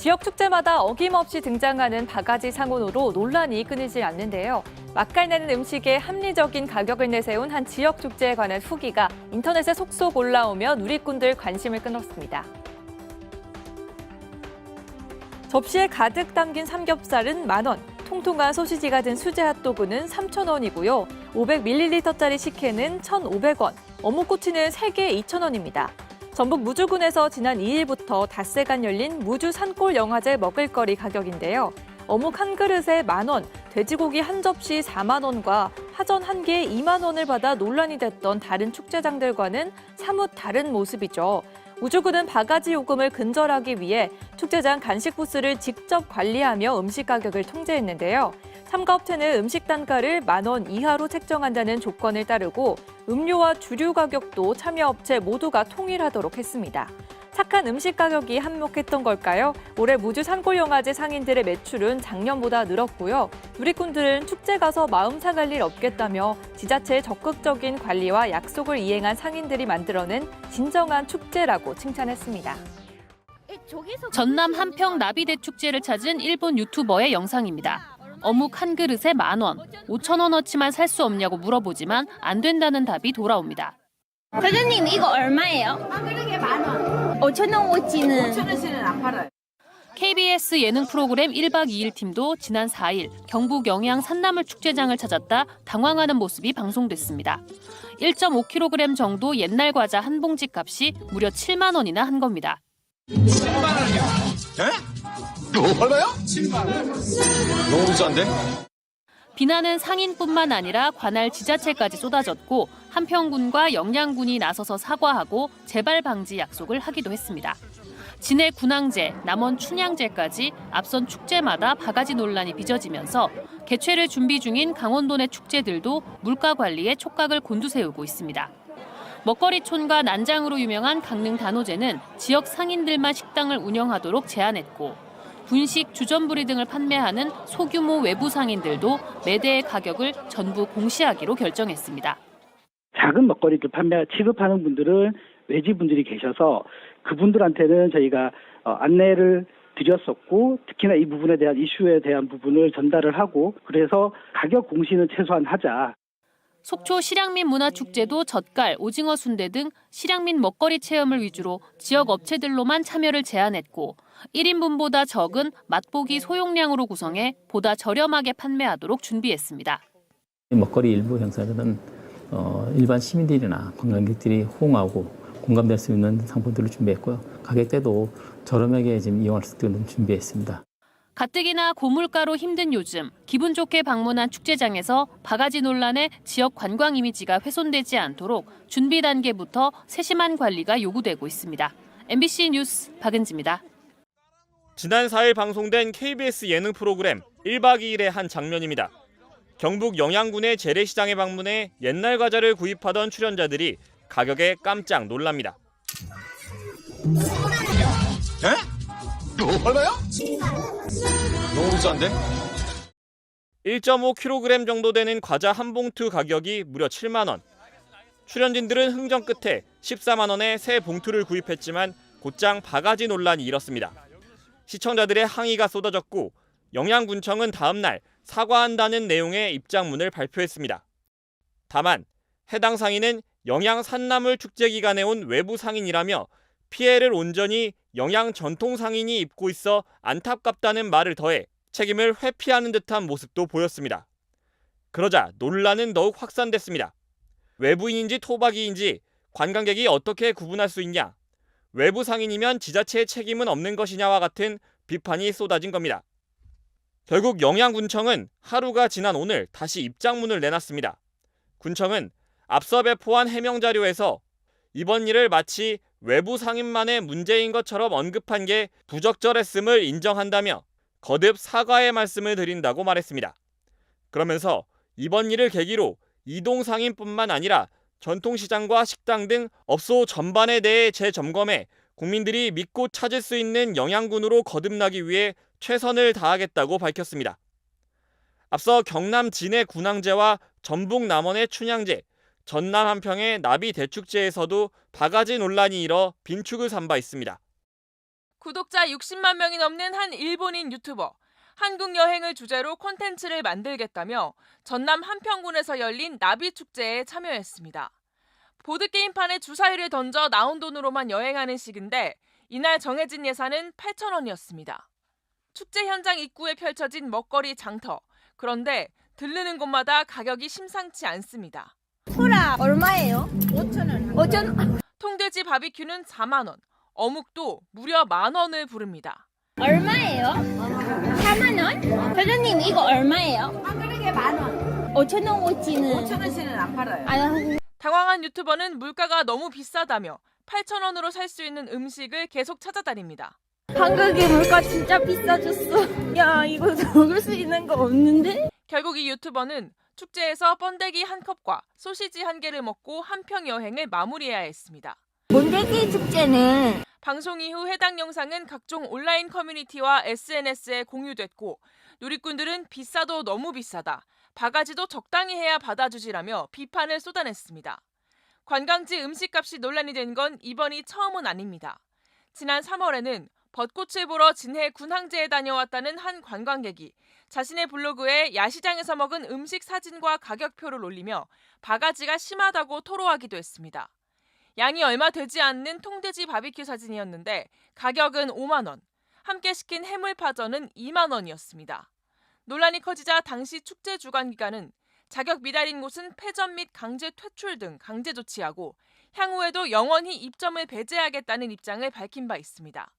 지역 축제마다 어김없이 등장하는 바가지 상온으로 논란이 끊이지 않는데요. 맛깔나는 음식에 합리적인 가격을 내세운 한 지역 축제에 관한 후기가 인터넷에 속속 올라오며 누리꾼들 관심을 끌었습니다. 접시에 가득 담긴 삼겹살은 10,000원, 통통한 소시지가 든 수제 핫도그는 3,000원이고요. 500ml짜리 식혜는 1,500원, 어묵꼬치는 3개 2,000원입니다. 전북 무주군에서 지난 2일부터 닷새간 열린 무주 산골 영화제 먹을거리 가격인데요. 어묵 한 그릇에 10,000원, 돼지고기 한 접시 40,000원과 파전 한 개에 20,000원을 받아 논란이 됐던 다른 축제장들과는 사뭇 다른 모습이죠. 무주군은 바가지 요금을 근절하기 위해 축제장 간식 부스를 직접 관리하며 음식 가격을 통제했는데요. 참가업체는 음식 단가를 10,000원 이하로 책정한다는 조건을 따르고 음료와 주류 가격도 참여업체 모두가 통일하도록 했습니다. 착한 음식 가격이 한몫했던 걸까요? 올해 무주 산골영화제 상인들의 매출은 작년보다 늘었고요. 누리꾼들은 축제 가서 마음 상할 일 없겠다며 지자체의 적극적인 관리와 약속을 이행한 상인들이 만들어낸 진정한 축제라고 칭찬했습니다. 전남 한평 나비대 축제를 찾은 일본 유튜버의 영상입니다. 어묵 한 그릇에 10,000원, 5,000원어치만 살 수 없냐고 물어보지만 안 된다는 답이 돌아옵니다. 사장님 이거 얼마예요? 한 그릇에 10,000원. 5,000원어치는 5,000원씩은 안 팔아요. KBS 예능 프로그램 1박 2일 팀도 지난 4일 경북 영양 산나물 축제장을 찾았다 당황하는 모습이 방송됐습니다. 1.5kg 정도 옛날 과자 한 봉지 값이 무려 7만 원이나 한 겁니다. 7만 원이요? 에? 얼마요? 7만 원. 너무 비싼데? 비난은 상인뿐만 아니라 관할 지자체까지 쏟아졌고 한평군과 영양군이 나서서 사과하고 재발 방지 약속을 하기도 했습니다. 진해 군항제, 남원 춘향제까지 앞선 축제마다 바가지 논란이 빚어지면서 개최를 준비 중인 강원도 내 축제들도 물가 관리에 촉각을 곤두세우고 있습니다. 먹거리촌과 난장으로 유명한 강릉 단오제는 지역 상인들만 식당을 운영하도록 제한했고 분식, 주전부리 등을 판매하는 소규모 외부 상인들도 매대의 가격을 전부 공시하기로 결정했습니다. 작은 먹거리를 취급하는 분들은 외지분들이 계셔서 그분들한테는 저희가 안내를 드렸었고 특히나 이 부분에 대한 이슈에 대한 부분을 전달을 하고 그래서 가격 공시는 최소한 하자. 속초 실향민 문화축제도 젓갈, 오징어 순대 등 실향민 먹거리 체험을 위주로 지역 업체들로만 참여를 제한했고 1인분보다 적은 맛보기 소용량으로 구성해 보다 저렴하게 판매하도록 준비했습니다. 먹거리 일부 행사들은 일반 시민들이나 관광객들이 호응하고 공감될 수 있는 상품들을 준비했고요. 가격대도 저렴하게 지금 이용할 수 있도록 준비했습니다. 가뜩이나 고물가로 힘든 요즘 기분 좋게 방문한 축제장에서 바가지 논란에 지역 관광 이미지가 훼손되지 않도록 준비 단계부터 세심한 관리가 요구되고 있습니다. MBC 뉴스 박은지입니다. 지난 4일 방송된 KBS 예능 프로그램 1박 2일의 한 장면입니다. 경북 영양군의 재래시장에 방문해 옛날 과자를 구입하던 출연자들이 가격에 깜짝 놀랍니다. 에? 얼마요? 너무 비싼데? 1.5kg 정도 되는 과자 한 봉투 가격이 무려 7만 원. 출연진들은 흥정 끝에 14만 원에 새 봉투를 구입했지만 곧장 바가지 논란이 일었습니다. 시청자들의 항의가 쏟아졌고 영양군청은 다음 날 사과한다는 내용의 입장문을 발표했습니다. 다만 해당 상인은 영양 산나물 축제 기간에 온 외부 상인이라며 피해를 온전히 영양 전통 상인이 입고 있어 안타깝다는 말을 더해 책임을 회피하는 듯한 모습도 보였습니다. 그러자 논란은 더욱 확산됐습니다. 외부인인지 토박이인지 관광객이 어떻게 구분할 수 있냐? 외부 상인이면 지자체의 책임은 없는 것이냐와 같은 비판이 쏟아진 겁니다. 결국 영양군청은 하루가 지난 오늘 다시 입장문을 내놨습니다. 군청은 앞서 배포한 해명 자료에서 이번 일을 마치 외부 상인만의 문제인 것처럼 언급한 게 부적절했음을 인정한다며 거듭 사과의 말씀을 드린다고 말했습니다. 그러면서 이번 일을 계기로 이동 상인뿐만 아니라 전통시장과 식당 등 업소 전반에 대해 재점검해 국민들이 믿고 찾을 수 있는 영양군으로 거듭나기 위해 최선을 다하겠다고 밝혔습니다. 앞서 경남 진해 군항제와 전북 남원의 춘향제, 전남 한평의 나비 대축제에서도 바가지 논란이 일어 빈축을 산 바 있습니다. 구독자 60만 명이 넘는 한 일본인 유튜버. 한국 여행을 주제로 콘텐츠를 만들겠다며 전남 한평군에서 열린 나비축제에 참여했습니다. 보드게임판에 주사위를 던져 나온 돈으로만 여행하는 식인데 이날 정해진 예산은 8,000원이었습니다. 축제 현장 입구에 펼쳐진 먹거리 장터. 그런데 들르는 곳마다 가격이 심상치 않습니다. 소라 얼마예요? 5,000원. 5,000원. 통돼지 바비큐는 4만 원, 어묵도 무려 10,000원을 부릅니다. 얼마예요? 4만 원? 사장님 이거 얼마예요? 한 그릇에 10,000원. 5,000원어치는 5,000원씩은 안 팔아요. 아, 당황한 유튜버는 물가가 너무 비싸다며 8,000원으로 살 수 있는 음식을 계속 찾아다닙니다. 한국의 물가 진짜 비싸졌어. 야 이거 먹을 수 있는 거 없는데? 결국 이 유튜버는 축제에서 번데기 한 컵과 소시지 한 개를 먹고 한평 여행을 마무리해야 했습니다. 번데기 축제는 방송 이후 해당 영상은 각종 온라인 커뮤니티와 SNS에 공유됐고 누리꾼들은 비싸도 너무 비싸다, 바가지도 적당히 해야 받아주지라며 비판을 쏟아냈습니다. 관광지 음식값이 논란이 된 건 이번이 처음은 아닙니다. 지난 3월에는 벚꽃을 보러 진해 군항제에 다녀왔다는 한 관광객이 자신의 블로그에 야시장에서 먹은 음식 사진과 가격표를 올리며 바가지가 심하다고 토로하기도 했습니다. 양이 얼마 되지 않는 통돼지 바비큐 사진이었는데 가격은 5만 원, 함께 시킨 해물파전은 2만 원이었습니다. 논란이 커지자 당시 축제 주관기관은 자격 미달인 곳은 폐점 및 강제 퇴출 등 강제 조치하고 향후에도 영원히 입점을 배제하겠다는 입장을 밝힌 바 있습니다.